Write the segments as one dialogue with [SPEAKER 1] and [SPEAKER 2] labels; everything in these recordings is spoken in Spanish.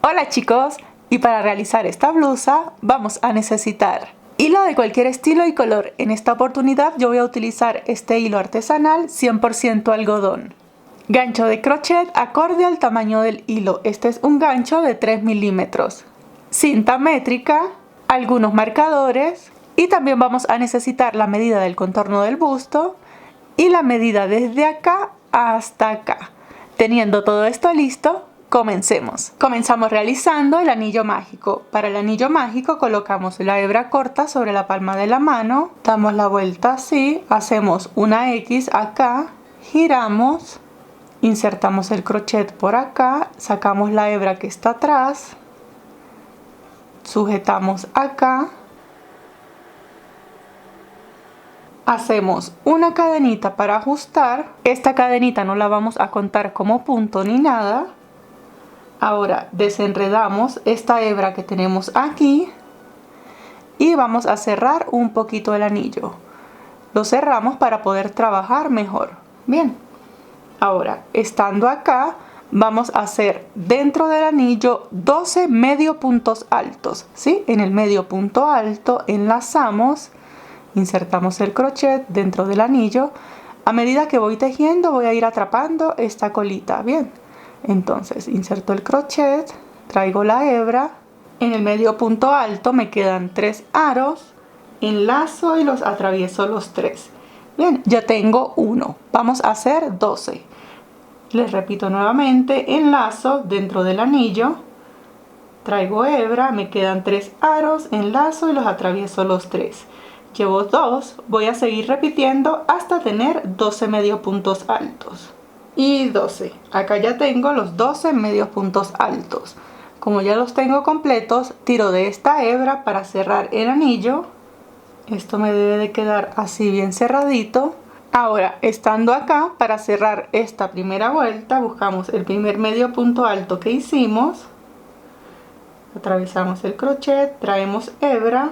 [SPEAKER 1] Hola chicos, y para realizar esta blusa vamos a necesitar hilo de cualquier estilo y color. En esta oportunidad yo voy a utilizar este hilo artesanal 100% algodón. Gancho de crochet acorde al tamaño del hilo. Este es un gancho de 3 milímetros. Cinta métrica, algunos marcadores y también vamos a necesitar la medida del contorno del busto y la medida desde acá hasta acá. Teniendo todo esto listo, comencemos. Comenzamos realizando el anillo mágico. Para el anillo mágico colocamos la hebra corta sobre la palma de la mano, damos la vuelta así, hacemos una X acá, giramos, insertamos el crochet por acá, sacamos la hebra que está atrás, sujetamos acá, hacemos una cadenita para ajustar. Esta cadenita no la vamos a contar como punto ni nada. Ahora desenredamos esta hebra que tenemos aquí y vamos a cerrar un poquito el anillo. Lo cerramos para poder trabajar mejor. Bien, ahora estando acá vamos a hacer dentro del anillo 12 medio puntos altos, ¿sí? En el medio punto alto enlazamos, insertamos el crochet dentro del anillo. A medida que voy tejiendo voy a ir atrapando esta colita, bien. Entonces inserto el crochet, traigo la hebra, en el medio punto alto me quedan 3 aros, enlazo y los atravieso los 3. Bien, ya tengo uno, vamos a hacer 12. Les repito nuevamente, enlazo dentro del anillo, traigo hebra, me quedan 3 aros, enlazo y los atravieso los 3. Llevo 2, voy a seguir repitiendo hasta tener 12 medio puntos altos. Y 12. Acá ya tengo los 12 medios puntos altos. Como ya los tengo completos, tiro de esta hebra para cerrar el anillo. Esto me debe de quedar así bien cerradito. Ahora, estando acá, para cerrar esta primera vuelta, buscamos el primer medio punto alto que hicimos. Atravesamos el crochet, traemos hebra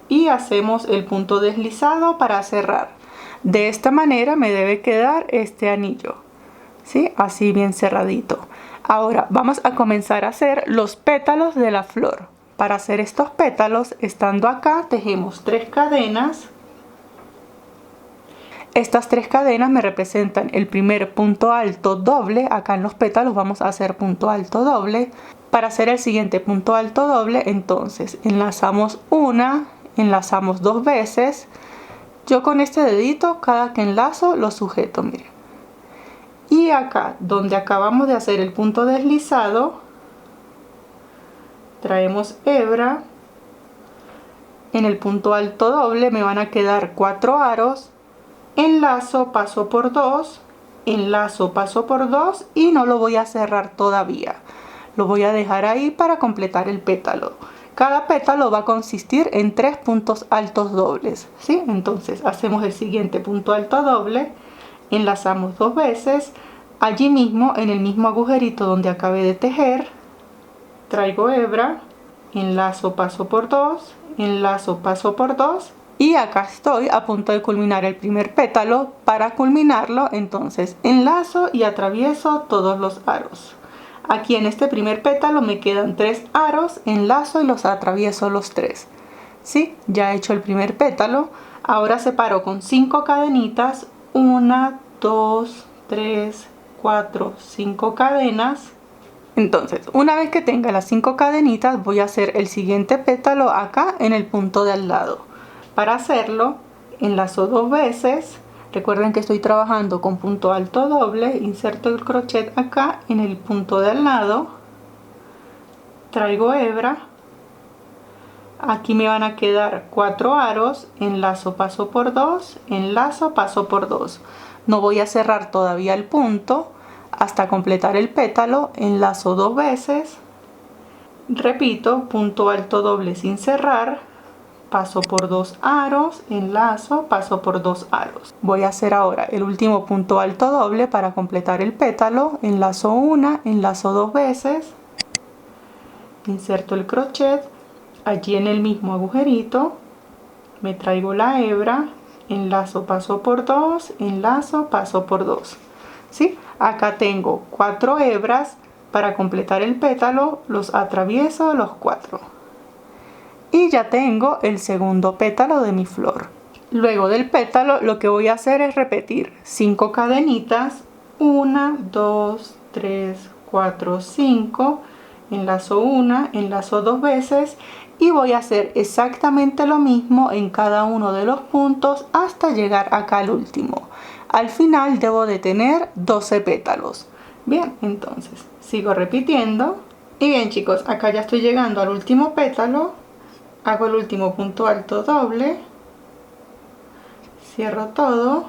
[SPEAKER 1] y hacemos el punto deslizado para cerrar. De esta manera me debe quedar este anillo, ¿sí? Así bien cerradito. Ahora vamos a comenzar a hacer los pétalos de la flor. Para hacer estos pétalos, estando acá, tejemos 3 cadenas. Estas 3 cadenas me representan el primer punto alto doble. Acá en los pétalos vamos a hacer punto alto doble. Para hacer el siguiente punto alto doble, entonces enlazamos una, enlazamos 2 veces. Yo con este dedito, cada que enlazo, lo sujeto, miren. Y acá, donde acabamos de hacer el punto deslizado, traemos hebra. En el punto alto doble me van a quedar 4 aros. Enlazo, paso por 2, enlazo, paso por 2 y no lo voy a cerrar todavía. Lo voy a dejar ahí para completar el pétalo. Cada pétalo va a consistir en 3 puntos altos dobles, ¿sí? Entonces hacemos el siguiente punto alto doble, enlazamos 2 veces, allí mismo en el mismo agujerito donde acabé de tejer, traigo hebra, enlazo, paso por 2, enlazo, paso por 2 y acá estoy a punto de culminar el primer pétalo. Para culminarlo, entonces enlazo y atravieso todos los aros. Aquí en este primer pétalo me quedan 3 aros, enlazo y los atravieso los 3. ¿Sí? Ya he hecho el primer pétalo. Ahora separo con 5 cadenitas. 1, 2, 3, 4, 5 cadenas. Entonces, una vez que tenga las 5 cadenitas, voy a hacer el siguiente pétalo acá en el punto de al lado. Para hacerlo, enlazo 2 veces. Recuerden que estoy trabajando con punto alto doble, inserto el crochet acá en el punto de al lado, traigo hebra, aquí me van a quedar 4 aros, enlazo, paso por 2, enlazo, paso por 2. No voy a cerrar todavía el punto hasta completar el pétalo, enlazo 2 veces, repito, punto alto doble sin cerrar, paso por 2 aros, enlazo, paso por 2 aros. Voy a hacer ahora el último punto alto doble para completar el pétalo. Enlazo una, enlazo 2 veces, inserto el crochet, allí en el mismo agujerito, me traigo la hebra, enlazo, paso por 2, enlazo, paso por 2. ¿Sí? Acá tengo 4 hebras, Para completar el pétalo los atravieso los 4 y ya tengo el segundo pétalo de mi flor. Luego del pétalo lo que voy a hacer es repetir 5 cadenitas, 1, 2, 3, 4, 5, enlazo una, enlazo 2 veces y voy a hacer exactamente lo mismo en cada uno de los puntos hasta llegar acá al último. Al final debo de tener 12 pétalos. Bien, entonces sigo repitiendo. Y bien chicos, acá ya estoy llegando al último pétalo. Hago el último punto alto doble. Cierro todo.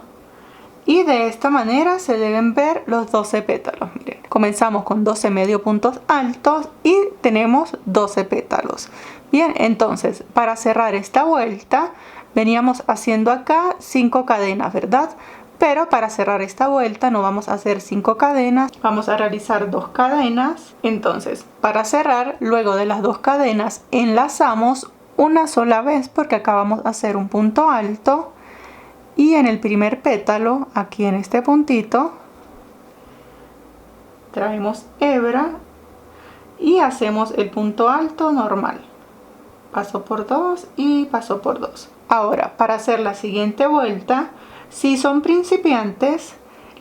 [SPEAKER 1] Y de esta manera se deben ver los 12 pétalos. Miren, comenzamos con 12 medio puntos altos y tenemos 12 pétalos. Bien, entonces para cerrar esta vuelta veníamos haciendo acá 5 cadenas, ¿verdad? Pero para cerrar esta vuelta no vamos a hacer 5 cadenas, vamos a realizar 2 cadenas. Entonces para cerrar, luego de las 2 cadenas enlazamos una sola vez porque acabamos de hacer un punto alto. Y en el primer pétalo, aquí en este puntito, traemos hebra y hacemos el punto alto normal. Paso por 2 y paso por 2. Ahora, para hacer la siguiente vuelta, si son principiantes,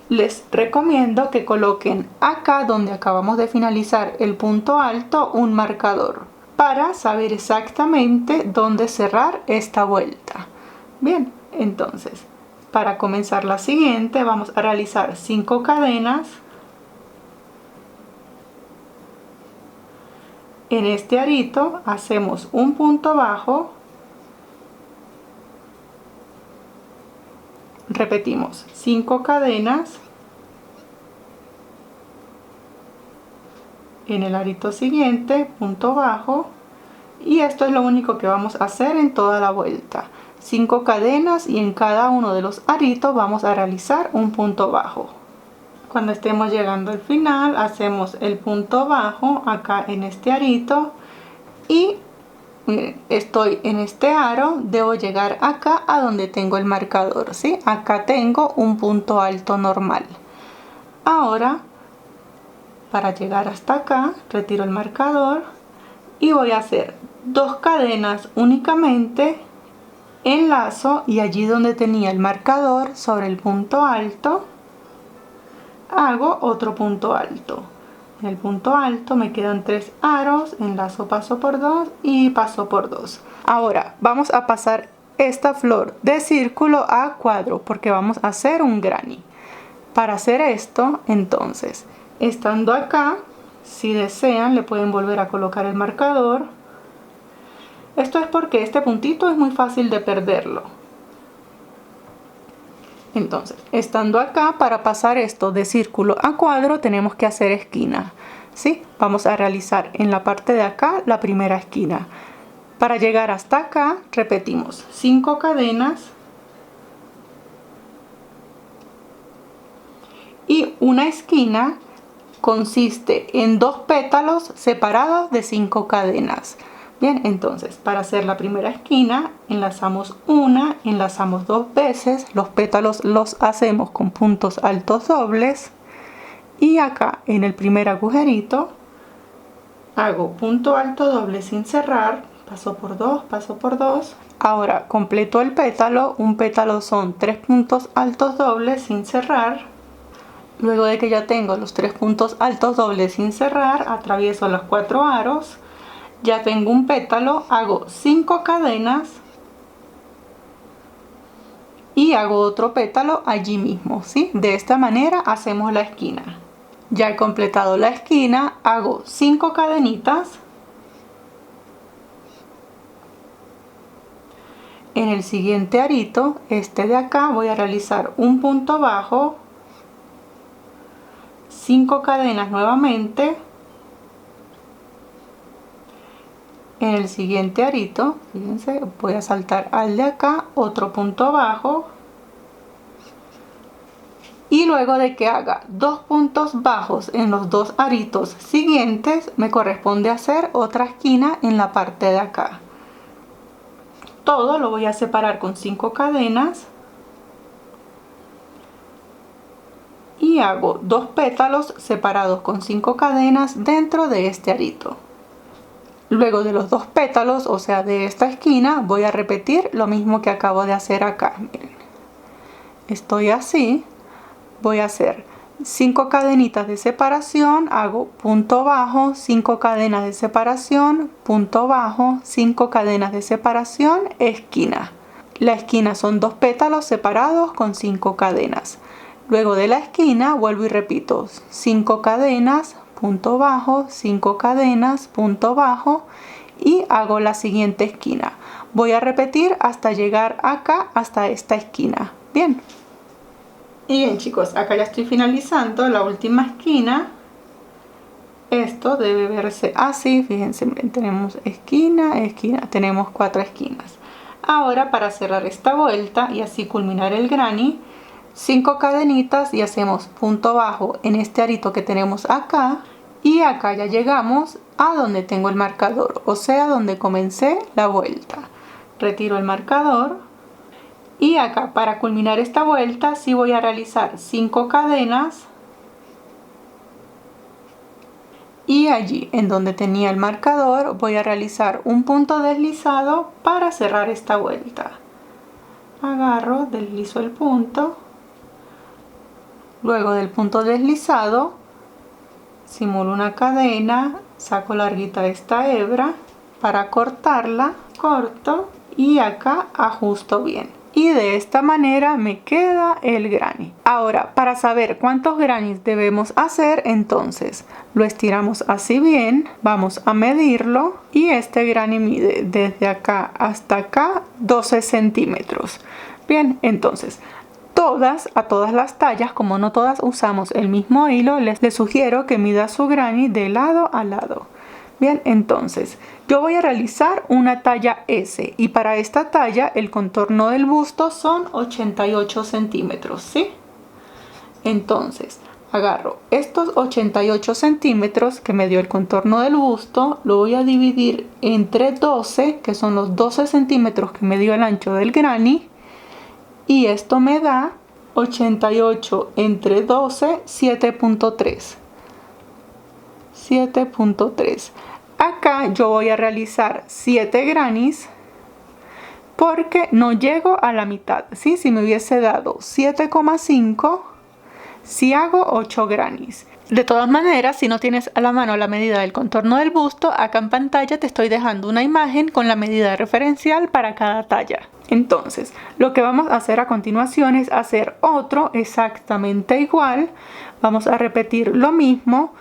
[SPEAKER 1] les recomiendo que coloquen acá donde acabamos de finalizar el punto alto un marcador para saber exactamente dónde cerrar esta vuelta. Bien. Entonces, para comenzar la siguiente vamos a realizar 5 cadenas. En este arito hacemos un punto bajo. Repetimos 5 cadenas. En el arito siguiente, punto bajo. Y esto es lo único que vamos a hacer en toda la vuelta. 5 cadenas y en cada uno de los aritos vamos a realizar un punto bajo. Cuando estemos llegando al final hacemos el punto bajo acá en este arito y miren, estoy en este aro, debo llegar acá a donde tengo el marcador, ¿sí? Acá tengo un punto alto normal. Ahora para llegar hasta acá retiro el marcador y voy a hacer 2 cadenas únicamente, enlazo y allí donde tenía el marcador sobre el punto alto hago otro punto alto. En el punto alto me quedan 3 aros, enlazo, paso por 2 y paso por 2. Ahora vamos a pasar esta flor de círculo a cuadro porque vamos a hacer un granny. Para hacer esto, entonces, estando acá, si desean le pueden volver a colocar el marcador. Esto es porque este puntito es muy fácil de perderlo. Entonces, estando acá, para pasar esto de círculo a cuadro tenemos que hacer esquina, ¿sí? Vamos a realizar en la parte de acá la primera esquina. Para llegar hasta acá repetimos 5 cadenas y una esquina consiste en 2 pétalos separados de 5 cadenas. Bien, entonces para hacer la primera esquina enlazamos una, enlazamos 2 veces, los pétalos los hacemos con puntos altos dobles y acá en el primer agujerito hago punto alto doble sin cerrar, paso por 2, paso por 2. Ahora completo el pétalo, un pétalo son 3 puntos altos dobles sin cerrar. Luego de que ya tengo los 3 puntos altos dobles sin cerrar, atravieso los 4 aros. Ya tengo un pétalo, hago 5 cadenas y hago otro pétalo allí mismo, ¿sí? De esta manera hacemos la esquina. Ya he completado la esquina, hago 5 cadenitas. En el siguiente arito, este de acá, voy a realizar un punto bajo, 5 cadenas nuevamente. En el siguiente arito, fíjense, voy a saltar al de acá, otro punto bajo. Y luego de que haga 2 puntos bajos en los 2 aritos siguientes, me corresponde hacer otra esquina en la parte de acá. Todo lo voy a separar con 5 cadenas. Y y hago 2 pétalos separados con 5 cadenas dentro de este arito. Luego de los 2 pétalos, o sea de esta esquina, voy a repetir lo mismo que acabo de hacer acá. Miren, estoy así, voy a hacer 5 cadenitas de separación, hago punto bajo, 5 cadenas de separación, punto bajo, 5 cadenas de separación, esquina. La esquina son 2 pétalos separados con 5 cadenas. Luego de la esquina vuelvo y repito 5 cadenas, punto bajo, 5 cadenas, punto bajo y hago la siguiente esquina. Voy a repetir hasta llegar acá, hasta esta esquina. Bien. Y bien chicos, acá ya estoy finalizando la última esquina. Esto debe verse así, fíjense, tenemos esquina, esquina, tenemos 4 esquinas. Ahora para cerrar esta vuelta y así culminar el granny, 5 cadenitas y hacemos punto bajo en este arito que tenemos acá. Y acá ya llegamos a donde tengo el marcador, o sea donde comencé la vuelta. Retiro el marcador. Y acá para culminar esta vuelta sí voy a realizar 5 cadenas y allí en donde tenía el marcador voy a realizar un punto deslizado para cerrar esta vuelta. Agarro, deslizo el punto, luego del punto deslizado simulo una cadena, saco larguita esta hebra para cortarla, corto y acá ajusto bien. Y de esta manera me queda el granny. Ahora, para saber cuántos grannies debemos hacer, entonces lo estiramos así bien, vamos a medirlo y este granny mide desde acá hasta acá 12 centímetros. Bien, entonces a todas las tallas, como no todas usamos el mismo hilo, les sugiero que mida su granny de lado a lado. Bien, entonces yo voy a realizar una talla S y para esta talla el contorno del busto son 88 centímetros, ¿sí? Entonces agarro estos 88 centímetros que me dio el contorno del busto, lo voy a dividir entre 12, que son los 12 centímetros que me dio el ancho del granny, y esto me da 88 entre 12, 7.3. 7.3. Acá yo voy a realizar 7 grannies porque no llego a la mitad, ¿sí? Si me hubiese dado 7,5, si hago 8 grannies. De todas maneras, si no tienes a la mano la medida del contorno del busto, acá en pantalla te estoy dejando una imagen con la medida referencial para cada talla. Entonces, lo que vamos a hacer a continuación es hacer otro exactamente igual. Vamos a repetir lo mismo,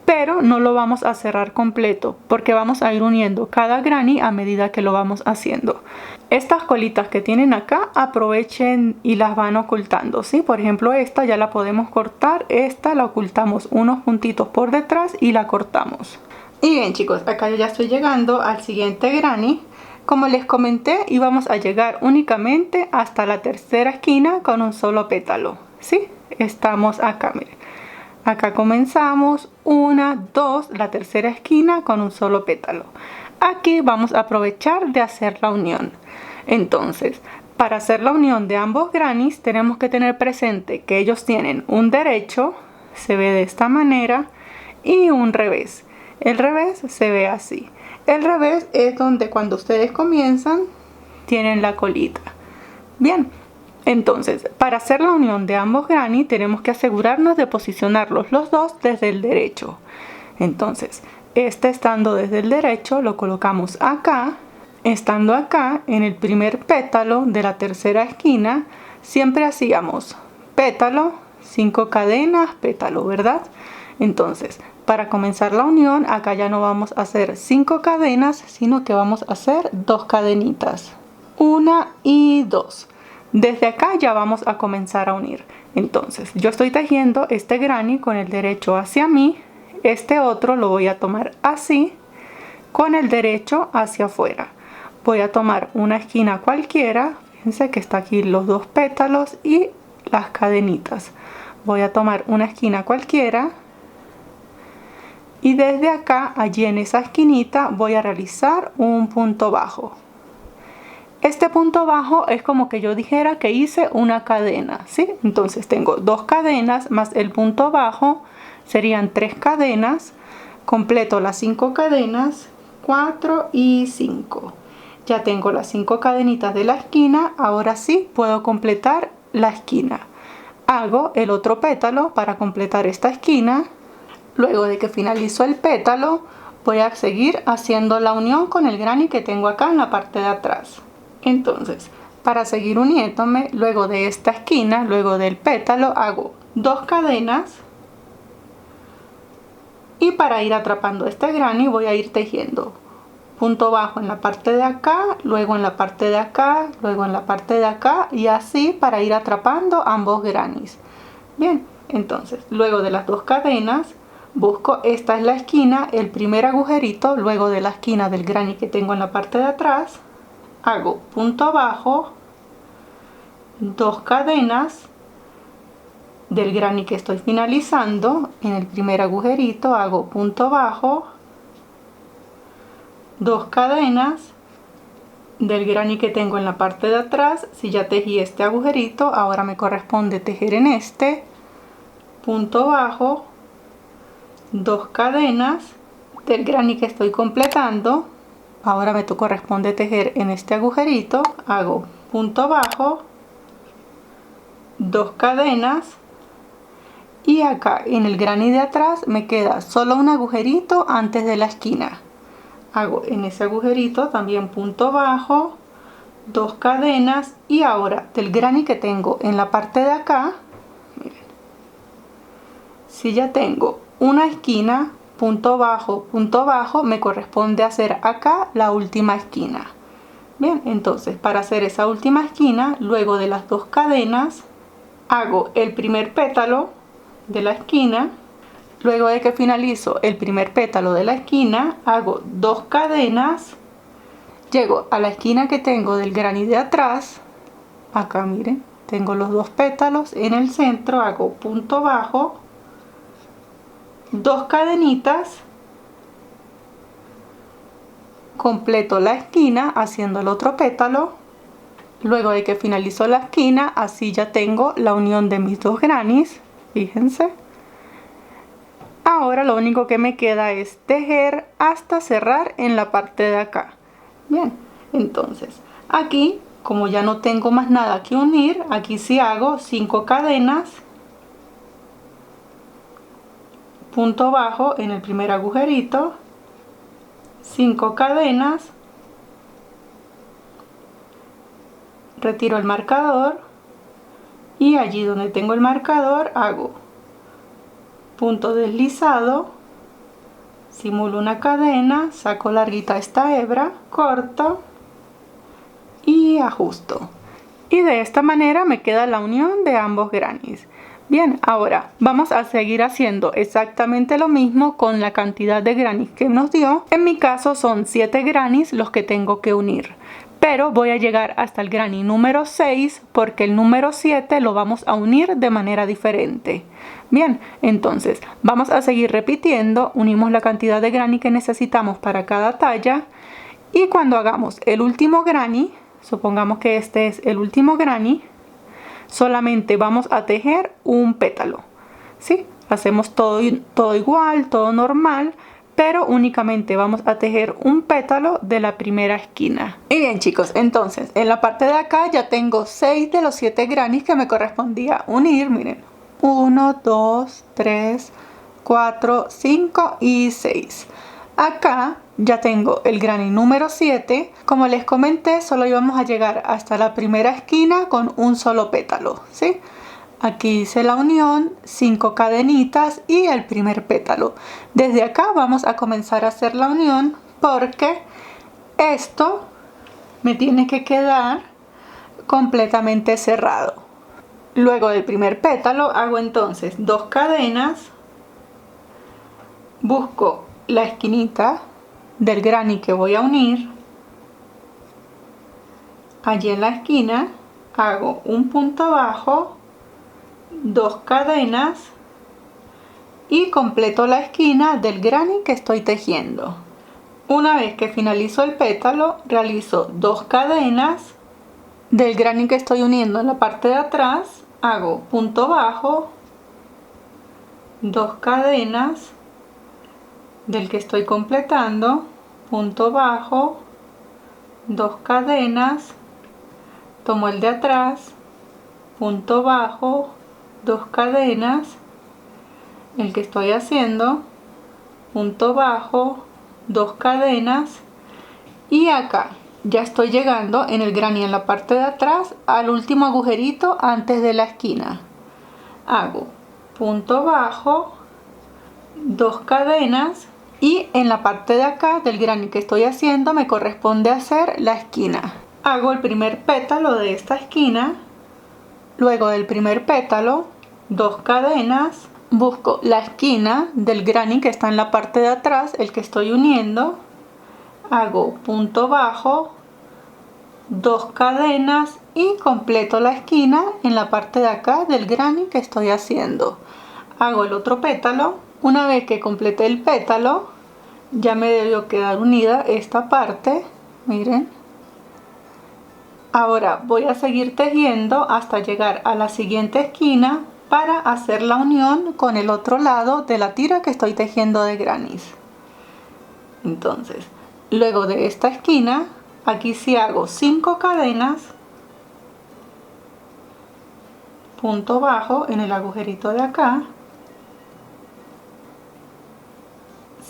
[SPEAKER 1] pero no lo vamos a cerrar completo porque vamos a ir uniendo cada granny a medida que lo vamos haciendo. Estas colitas que tienen acá aprovechen y las van ocultando, ¿sí? Por ejemplo, esta ya la podemos cortar, esta la ocultamos unos puntitos por detrás y la cortamos. Y bien chicos, acá yo ya estoy llegando al siguiente granny. Como les comenté, íbamos a llegar únicamente hasta la tercera esquina con un solo pétalo, ¿sí? Estamos acá, miren. Acá comenzamos, 1, 2, la tercera esquina con un solo pétalo. Aquí vamos a aprovechar de hacer la unión. Entonces, para hacer la unión de ambos grannies tenemos que tener presente que ellos tienen un derecho, se ve de esta manera, y un revés. El revés se ve así. El revés es donde cuando ustedes comienzan tienen la colita. Bien. Entonces, para hacer la unión de ambos granny tenemos que asegurarnos de posicionarlos los dos desde el derecho. Entonces, este estando desde el derecho lo colocamos acá. Estando acá en el primer pétalo de la tercera esquina, siempre hacíamos pétalo, 5 cadenas, pétalo, ¿verdad? Entonces, para comenzar la unión, acá ya no vamos a hacer 5 cadenas, sino que vamos a hacer 2 cadenitas. 1 y 2. Desde acá ya vamos a comenzar a unir. Entonces yo estoy tejiendo este granny con el derecho hacia mí, este otro lo voy a tomar así, con el derecho hacia afuera. Voy a tomar una esquina cualquiera, fíjense que está aquí los 2 pétalos y las cadenitas. Voy a tomar una esquina cualquiera y desde acá, allí en esa esquinita, voy a realizar un punto bajo. Este punto bajo es como que yo dijera que hice una cadena, ¿sí? Entonces tengo 2 cadenas más el punto bajo, serían 3 cadenas, completo las 5 cadenas, 4 y 5. Ya tengo las 5 cadenitas de la esquina, ahora sí puedo completar la esquina. Hago el otro pétalo para completar esta esquina. Luego de que finalizo el pétalo, voy a seguir haciendo la unión con el granny que tengo acá en la parte de atrás. Entonces, para seguir uniéndome, luego de esta esquina, luego del pétalo, hago 2 cadenas. Y para ir atrapando este granny voy a ir tejiendo punto bajo en la parte de acá, luego en la parte de acá, luego en la parte de acá, y así para ir atrapando ambos grannies. Bien, entonces, luego de las 2 cadenas, busco, esta es la esquina, el primer agujerito, luego de la esquina del granny que tengo en la parte de atrás, hago punto bajo, 2 cadenas del granny que estoy finalizando, en el primer agujerito hago punto bajo, 2 cadenas del granny que tengo en la parte de atrás. Si ya tejí este agujerito, ahora me corresponde tejer en este, punto bajo, 2 cadenas del granny que estoy completando. Ahora me corresponde tejer en este agujerito, hago punto bajo, 2 cadenas, y acá en el granny de atrás me queda solo un agujerito antes de la esquina. Hago en ese agujerito también punto bajo, 2 cadenas, y ahora del granny que tengo en la parte de acá, miren, si ya tengo una esquina, punto bajo, me corresponde hacer acá la última esquina. Bien, entonces para hacer esa última esquina, luego de las 2 cadenas, hago el primer pétalo de la esquina. Luego de que finalizo el primer pétalo de la esquina, hago 2 cadenas, llego a la esquina que tengo del granny de atrás, acá miren, tengo los 2 pétalos, en el centro hago punto bajo, 2 cadenitas, completo la esquina haciendo el otro pétalo. Luego de que finalizo la esquina, así ya tengo la unión de mis 2 grannies, fíjense. Ahora lo único que me queda es tejer hasta cerrar en la parte de acá. Bien, entonces aquí, como ya no tengo más nada que unir, aquí sí hago 5 cadenas, punto bajo en el primer agujerito, 5 cadenas, retiro el marcador, y allí donde tengo el marcador hago punto deslizado, simulo una cadena, saco larguita esta hebra, corto y ajusto, y de esta manera me queda la unión de ambos grannies. Bien, ahora vamos a seguir haciendo exactamente lo mismo con la cantidad de grannies que nos dio. En mi caso son 7 grannies los que tengo que unir, pero voy a llegar hasta el granny número 6 porque el número 7 lo vamos a unir de manera diferente. Bien, entonces vamos a seguir repitiendo, unimos la cantidad de granny que necesitamos para cada talla, y cuando hagamos el último granny, supongamos que este es el último granny, solamente vamos a tejer un pétalo, ¿sí? Hacemos todo igual, todo normal, pero únicamente vamos a tejer un pétalo de la primera esquina. Y bien chicos, entonces en la parte de acá ya tengo 6 de los 7 grannies que me correspondía unir, miren, 1, 2, 3, 4, 5 y 6. Acá ya tengo el granny número 7. Como les comenté, solo íbamos a llegar hasta la primera esquina con un solo pétalo, ¿sí? Aquí hice la unión, 5 cadenitas y el primer pétalo. Desde acá vamos a comenzar a hacer la unión porque esto me tiene que quedar completamente cerrado. Luego del primer pétalo hago entonces 2 cadenas, busco la esquinita del granny que voy a unir, allí en la esquina hago un punto bajo, 2 cadenas y completo la esquina del granny que estoy tejiendo. Una vez que finalizo el pétalo, realizo 2 cadenas, Del granny que estoy uniendo en la parte de atrás hago punto bajo, 2 cadenas, del que estoy completando, punto bajo, 2 cadenas, tomo el de atrás, punto bajo, 2 cadenas, el que estoy haciendo, punto bajo, 2 cadenas, y acá ya estoy llegando en el granny en la parte de atrás al último agujerito antes de la esquina. Hago punto bajo, 2 cadenas, y en la parte de acá del granny que estoy haciendo me corresponde hacer la esquina. Hago el primer pétalo de esta esquina, luego del primer pétalo 2 cadenas, busco la esquina del granny que está en la parte de atrás, el que estoy uniendo, hago punto bajo, 2 cadenas y completo la esquina en la parte de acá del granny que estoy haciendo. Hago el otro pétalo. Una vez que completé el pétalo, ya me debió quedar unida esta parte, miren. Ahora voy a seguir tejiendo hasta llegar a la siguiente esquina para hacer la unión con el otro lado de la tira que estoy tejiendo de grannies. Entonces, luego de esta esquina, aquí sí hago 5 cadenas, punto bajo en el agujerito de acá,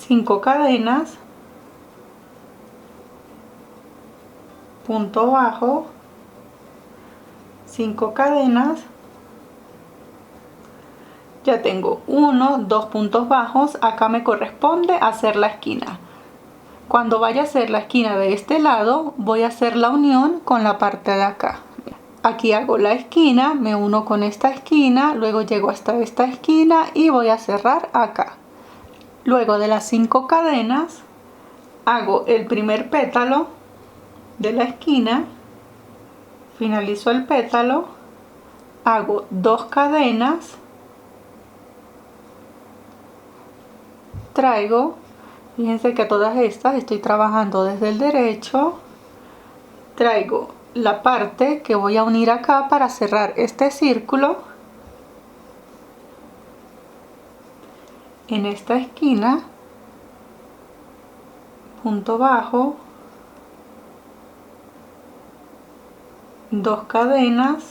[SPEAKER 1] 5 cadenas, punto bajo, 5 cadenas, ya tengo 1, 2 puntos bajos, acá me corresponde hacer la esquina. Cuando vaya a hacer la esquina de este lado, voy a hacer la unión con la parte de acá. Aquí hago la esquina, me uno con esta esquina, luego llego hasta esta esquina y voy a cerrar acá. Luego de las 5 cadenas, hago el primer pétalo de la esquina, finalizo el pétalo, hago 2 cadenas, traigo, fíjense que todas estas estoy trabajando desde el derecho, traigo la parte que voy a unir acá para cerrar este círculo en esta esquina, punto bajo, 2 cadenas,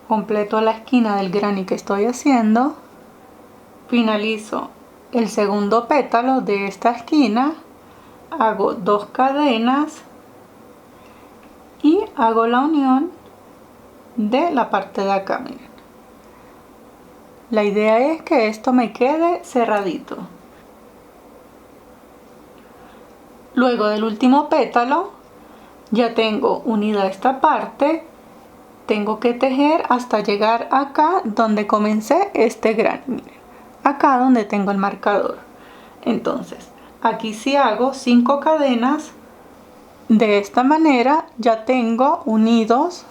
[SPEAKER 1] completo la esquina del granny que estoy haciendo, finalizo el segundo pétalo de esta esquina, hago 2 cadenas y hago la unión de la parte de acá, miren. La idea es que esto me quede cerradito. Luego del último pétalo ya tengo unida esta parte, tengo que tejer hasta llegar acá donde comencé este granny, miren, acá donde tengo el marcador. Entonces aquí sí hago 5 cadenas. De esta manera ya tengo unidos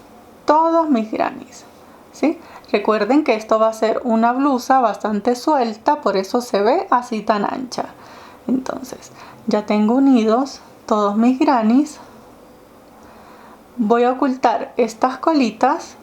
[SPEAKER 1] todos mis grannies, ¿sí? Recuerden que esto va a ser una blusa bastante suelta, por eso se ve así tan ancha. Entonces ya tengo unidos todos mis grannies. Voy a ocultar estas colitas